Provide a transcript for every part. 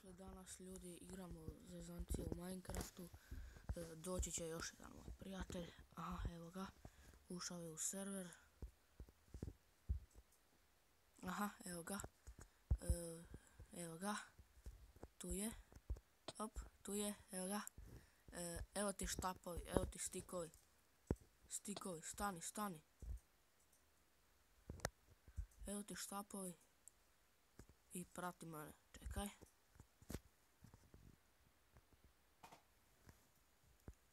dobrodošli danas ljudi, igramo zezancije u Minecraftu. Doći će još jedan moj prijatelj. Aha, evo ga, ušao je u server. Aha, evo ga. Evo ga. Tu je. Op, tu je, evo ga. Evo ti štapovi, evo ti stikovi. Stikovi, stani, stani. Evo ti štapovi. I prati mene, čekaj.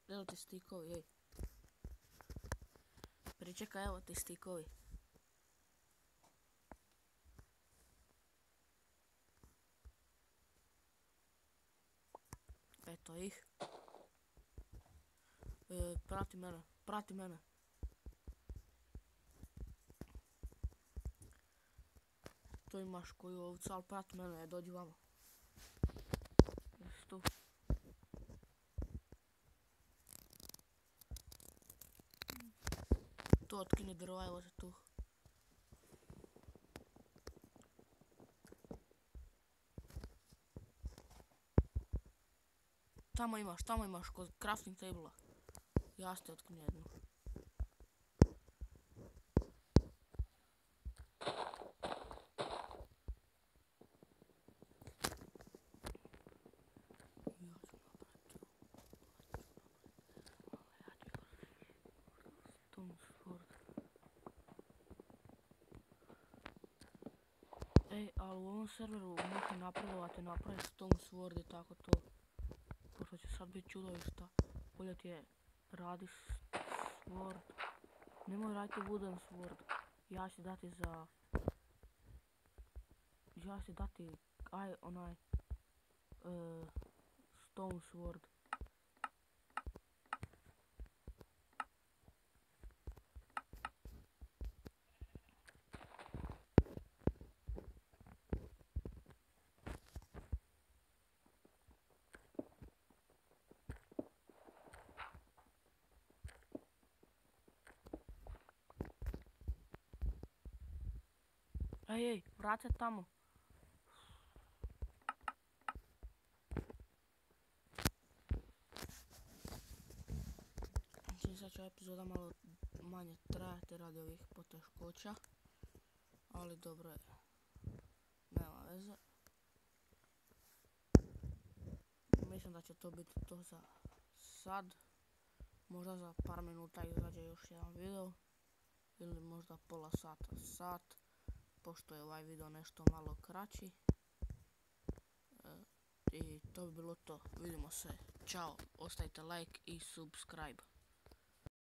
Evo ti stikovi, ej. Pričekaj, evo ti stikovi. Eto ih. Prati mene, prati mene. To imaš koju ovcu, ali prati mene, dođi vamo. Jesi tu? Tu otkini drva, evo te tu. Tamo imaš kod crafting table-a. Ja ste otkini jednu. Ej, ali u ovom serveru možete napredovati, napraviti stone sword i tako to. Pošto će sad biti čudovišta. Bolje ti je radi sword. Nemoj raditi wooden sword. Ja ću dati onaj stone sword. Ej, vrat se tamo. Znači sad će epizoda malo manje trajati radi ovih poteškoća. Ali dobro je. Nema veze. Mislim da će to biti to za sad. Možda za par minuta izađe još jedan video. Ili možda pola sata, sat. Pošto je ovaj video nešto malo kraći. I to bi bilo to. Vidimo se. Ćao. Ostavite like i subscribe.